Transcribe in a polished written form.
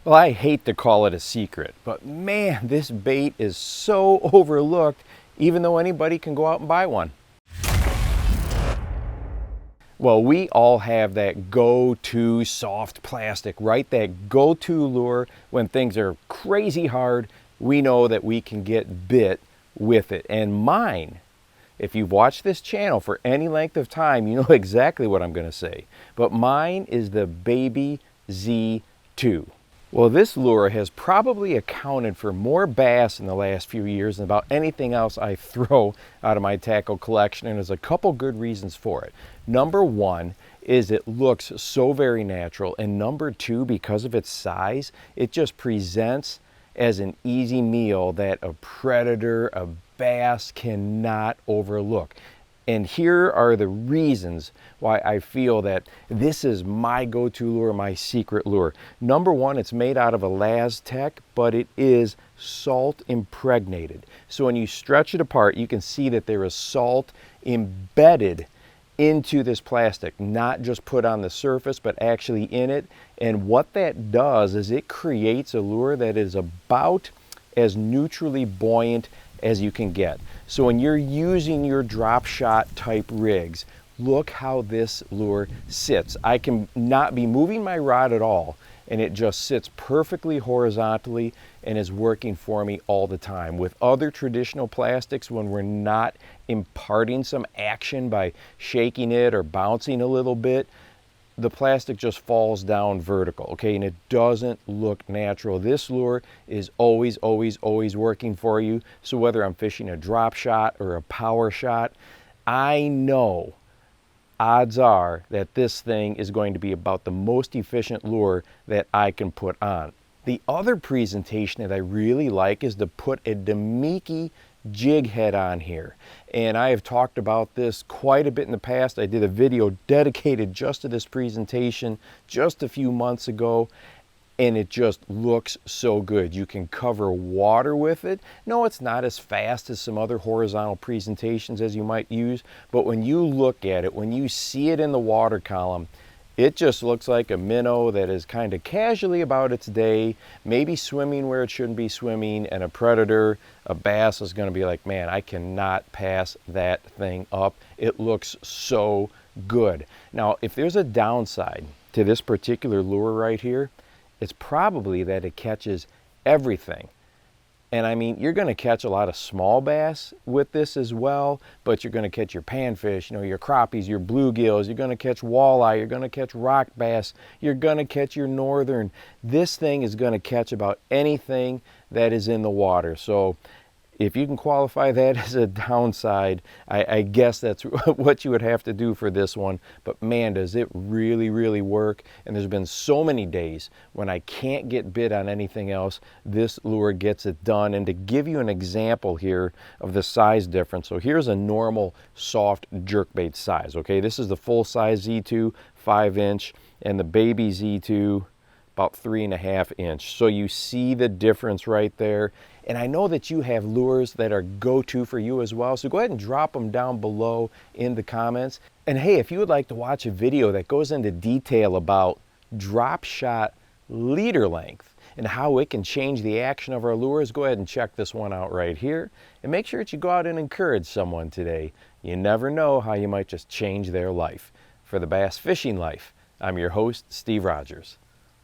Well, I hate to call it a secret, but man, this bait is so overlooked, even though anybody can go out and buy one. Well, we all have that go-to soft plastic, right? That go-to lure when things are crazy hard, we know that we can get bit with it. And mine, if you've watched this channel for any length of time, you know exactly what I'm going to say. But mine is the Baby Z2. Well, this lure has probably accounted for more bass in the last few years than about anything else I throw out of my tackle collection, and there's a couple good reasons for it. Number one is it looks so very natural, and number two, because of its size, it just presents as an easy meal that a predator, a bass cannot overlook. And here are the reasons why I feel that this is my go-to lure, my secret lure. Number one, it's made out of Elastec, but it is salt impregnated. So when you stretch it apart, you can see that there is salt embedded into this plastic, not just put on the surface, but actually in it. And what that does is it creates a lure that is about as neutrally buoyant as you can get. So when you're using your drop shot type rigs, look how this lure sits. I can not be moving my rod at all, and it just sits perfectly horizontally and is working for me all the time. With other traditional plastics, when we're not imparting some action by shaking it or bouncing a little bit, the plastic just falls down vertical, okay, and it doesn't look natural. This lure is always working for you. So whether I'm fishing a drop shot or a power shot, I know odds are that this thing is going to be about the most efficient lure that I can put on. The other presentation that I really like is to put a Damiki jig head on here, and I have talked about this quite a bit in the past. I did a video dedicated just to this presentation just a few months ago, and it just looks so good. You can cover water with it. No, it's not as fast as some other horizontal presentations as you might use, but when you look at it, when you see it in the water column, it just looks like a minnow that is kind of casually about its day, maybe swimming where it shouldn't be swimming, and a predator, a bass, is going to be like, man, I cannot pass that thing up. It looks so good. Now, if there's a downside to this particular lure right here, it's probably that it catches everything. And I mean, you're going to catch a lot of small bass with this as well, but you're going to catch your panfish, you know, your crappies, your bluegills, you're going to catch walleye, you're going to catch rock bass, you're going to catch your northern. This thing is going to catch about anything that is in the water. So if you can qualify that as a downside, I guess that's what you would have to do for this one. But man, does it really work. And there's been so many days when I can't get bit on anything else. This lure gets it done. And to give you an example here of the size difference, so here's a normal soft jerkbait size, okay? This is the full size Z2, 5-inch, and the baby Z2, about 3.5 inch. So you see the difference right there. And I know that you have lures that are go-to for you as well. So go ahead and drop them down below in the comments. And hey, if you would like to watch a video that goes into detail about drop shot leader length and how it can change the action of our lures, go ahead and check this one out right here. And make sure that you go out and encourage someone today. You never know how you might just change their life. For the Bass Fishing Life, I'm your host, Steve Rogers.